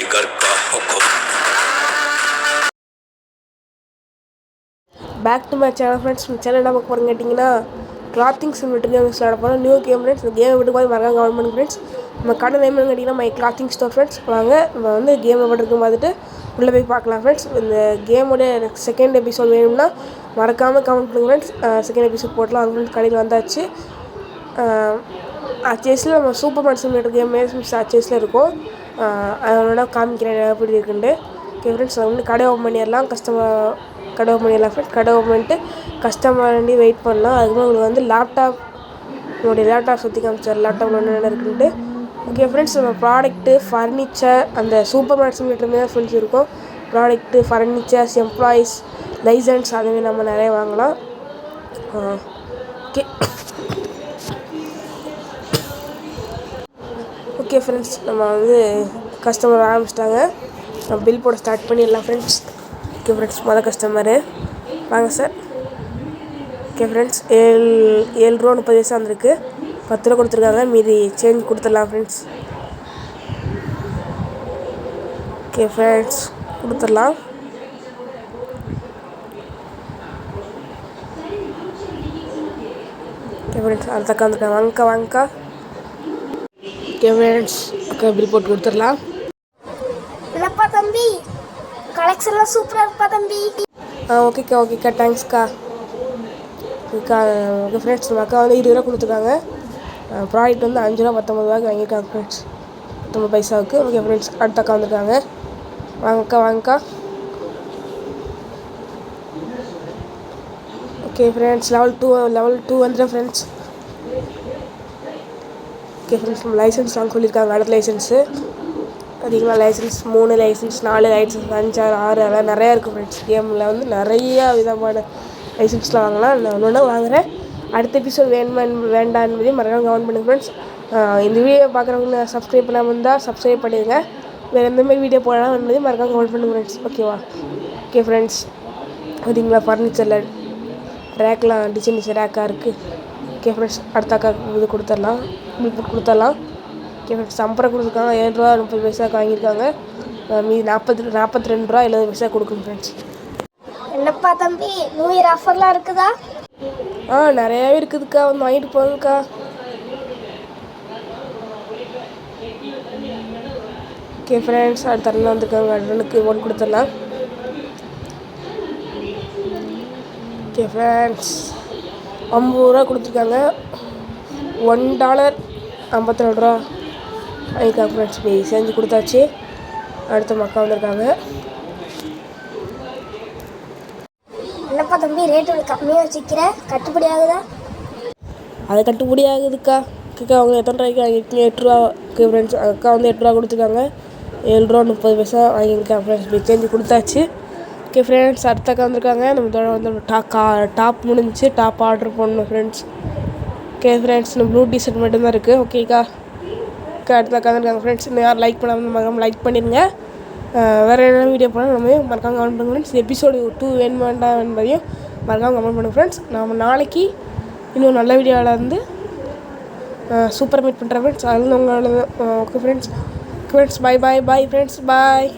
Tiger का हुक्म। Back to my channel friends. இந்த சேனல் என்ன பார்க்க போகிறோம் கேட்டிங்கன்னா, கிளாத்திங் சிமிலர் கேம்ஸ் விளையாட போகிறோம். New game friends. இந்த கேமை விட்டு போது மறக்காம கமெண்ட் பண்ணுங்க ஃப்ரெண்ட்ஸ். நம்ம கடை நேம் கேட்டிங்கன்னா மை கிளாத்திங் ஸ்டோர் ஃப்ரெண்ட்ஸ். வாங்க நம்ம வந்து கேமை விட்டுருக்கு பார்த்துட்டு உள்ளே போய் பார்க்கலாம் ஃப்ரெண்ட்ஸ். இந்த கேமோட செகண்ட் எபிசோட் வேணும்னா மறக்காமல் கமெண்ட் பண்ணுங்க ஃப்ரெண்ட்ஸ். செகண்ட் எபிசோட் போட்டலாம். அவங்க ஃப்ரெண்ட்ஸ் கடையில் வந்தாச்சு. அச்சேஸில் நம்ம சூப்பர் மேன் சிமிலர் கேம் அச்சேஸில் இருக்கும். அதோட காமிக்கிறேன் எப்படி இருக்குன்ட்டு. ஓகே ஃப்ரெண்ட்ஸ், வந்து கடை ஓப்பன் பண்ணிடலாம். கடை ஓப்பன் பண்ணிடலாம் ஃப்ரெண்ட்ஸ். கடை ஓப்பன் பண்ணிட்டு கஸ்டமர் வேண்டி வெயிட் பண்ணலாம். அதுக்கப்புறம் உங்களுக்கு வந்து உங்களுடைய லேப்டாப் சுற்றி காமிச்சார். லேப்டாப்பில் என்ன இருக்குன்ட்டு. ஓகே ஃப்ரெண்ட்ஸ், நம்ம ப்ராடக்ட்டு, ஃபர்னிச்சர், அந்த சூப்பர் மார்ட் சிமிலர் தான் ஃப்ரெண்ட்ஸ் இருக்கும். ப்ராடக்ட்டு, ஃபர்னிச்சர்ஸ், எம்ப்ளாயீஸ், லைசன்ஸ் அதுமாதிரி நம்ம நிறைய வாங்கலாம். ஓகே ஓகே ஃப்ரெண்ட்ஸ், நம்ம வந்து கஸ்டமர் ஆரம்பிச்சிட்டாங்க. நம்ம பில் போட ஸ்டார்ட் பண்ணிடலாம் ஃப்ரெண்ட்ஸ். ஓகே ஃப்ரெண்ட்ஸ், மொதல் கஸ்டமரு வாங்க சார். ஓகே ஃப்ரெண்ட்ஸ், 7 ரூபா 30 பைசா வந்திருக்கு. 10 ரூபா கொடுத்துருக்காங்க. மீதி சேஞ்ச் கொடுத்துடலாம் ஃப்ரெண்ட்ஸ். ஓகே ஃப்ரெண்ட்ஸ், கொடுத்துடலாம். ஓகே ஃப்ரெண்ட்ஸ், அடுத்தக்கா வந்துருக்காங்க. வாங்கக்கா. ஓகே ஃப்ரெண்ட்ஸ், ஓகே பில் போட்டு கொடுத்துடலாம். இல்லப்பா தம்பி, கலெக்ஷன்லாம் சூப்பராக இருப்பா தம்பி. ஓகேக்கா தேங்க்ஸ்க்கா. ஓகே ஃப்ரெண்ட்ஸ், நம்ம அக்கா வந்து 20 ரூபா கொடுத்துருக்காங்க. ப்ராடக்ட் வந்து 5 ரூபா 19 ரூபாய்க்கு வாங்கியிருக்காங்க ஃப்ரெண்ட்ஸ். 19 பைசாவுக்கு. ஓகே ஃப்ரெண்ட்ஸ், அடுத்த அக்கா வந்துருக்காங்க. வாங்கக்கா. ஓகே ஃப்ரெண்ட்ஸ், லெவல் 2 வந்துடும் ஃப்ரெண்ட்ஸ். ஓகே ஃப்ரெண்ட்ஸ், நம்ம லைசன்ஸ் வாங்க சொல்லியிருக்காங்க. அடுத்த லைசன்ஸு அதிகமாக லைசன்ஸ் 3 லைசன்ஸ் 4 லைசன்ஸ் 5 6 அதெல்லாம் நிறையா இருக்குது ஃப்ரெண்ட்ஸ். கேமில் வந்து நிறையா விதமான லைசன்ஸ்லாம் வாங்கலாம். நான் ஒன்று வாங்குகிறேன். அடுத்த எபிசோட் வேண்டாம் என்பதையும் மறக்காம கமெண்ட் பண்ணுங்க ஃப்ரெண்ட்ஸ். இந்த வீடியோ பார்க்குறவங்க சப்ஸ்கிரைப் பண்ணாமல் இருந்தால் சப்ஸ்கிரைப் பண்ணிடுங்க. வேறு எந்தமாதிரி வீடியோ போடலாம் என்பதையும் மறக்காம கமெண்ட் பண்ணுங்க ஃப்ரெண்ட்ஸ். ஓகேவா? ஓகே ஃப்ரெண்ட்ஸ், பார்த்தீங்களா ஃபர்னிச்சரில் ரேக்லாம் டிசைன் ரேக்காக இருக்குது. ஓகே ஃப்ரெண்ட்ஸ், அடுத்த அக்காவுக்கு இது கொடுத்துடலாம். ஓகே ஃப்ரெண்ட்ஸ், 50 ரூபா கொடுத்துருக்காங்க. 7 ரூபா 30 பைசாவுக்கு வாங்கியிருக்காங்க. மீதி 42 ரூபா 70 பைசா கொடுக்குங்க ஃப்ரெண்ட்ஸ். என்னப்பா தம்பி, நியூ இயர் ஆஃபர்லாம் இருக்குதா? நிறையாவே இருக்குதுக்கா, வந்து வாங்கிட்டு போங்கக்கா. ஓகே ஃப்ரெண்ட்ஸ், அடுத்த அண்ணன் வந்திருக்காங்க. அண்ணனுக்கு 1 கொடுத்துடலாம். ஓகே ஃப்ரெண்ட்ஸ், 50 ரூபா கொடுத்துருக்காங்க. $1 54 ரூபா வாங்கியிருக்காங்க ஃப்ரெண்ட்ஸ். செஞ்சு கொடுத்தாச்சு. அடுத்த மக்கா வந்திருக்காங்க. என்னப்பா தம்பி, ரேட்டு கம்மியாக வச்சுக்கிற, கட்டுப்படி ஆகுதா? அது கட்டுப்படி ஆகுதுக்கா. அவங்க எத்தனை ரூபாய்க்கு வாங்கியிருக்கீங்க? 8 ரூபா. ஓகே ஃப்ரெண்ட்ஸ், அக்கா வந்து 8 ரூபா கொடுத்துருக்காங்க. 7 ரூபா 30 பைசா வாங்கியிருக்காங்க ஃப்ரெண்ட்ஸ். சேஞ்சு கொடுத்தாச்சு. ஓகே ஃப்ரெண்ட்ஸ், அடுத்த அக்கா வந்திருக்காங்க. நம்ம வந்து டாப் முடிஞ்சு டாப் ஆர்டர் பண்ணணும் ஃப்ரெண்ட்ஸ். ஓகே ஃப்ரெண்ட்ஸ், நம்ம ப்ளூ டிஷர்ட் மட்டும்தான் இருக்குது. ஓகேக்கா. அடுத்த அக்கா வந்திருக்காங்க ஃப்ரெண்ட்ஸ். இன்னும் யாரும் லைக் பண்ணாமல் மறக்காமல் லைக் பண்ணிடுங்க. வேறு என்ன வீடியோ போனால் நம்ம மறக்காம கமெண்ட் பண்ணுங்க ஃப்ரெண்ட்ஸ். எபிசோடு 2 வேண்டாம் என்பதையும் மறக்காம கமெண்ட் பண்ணுங்க ஃப்ரெண்ட்ஸ். நம்ம நாளைக்கு இன்னும் நல்ல வீடியோவில் வந்து சூப்பர் மீட் பண்ணுறேன் ஃப்ரெண்ட்ஸ். அதில் உங்களோட ஓகே ஃப்ரெண்ட்ஸ். Bye friends. பாய்.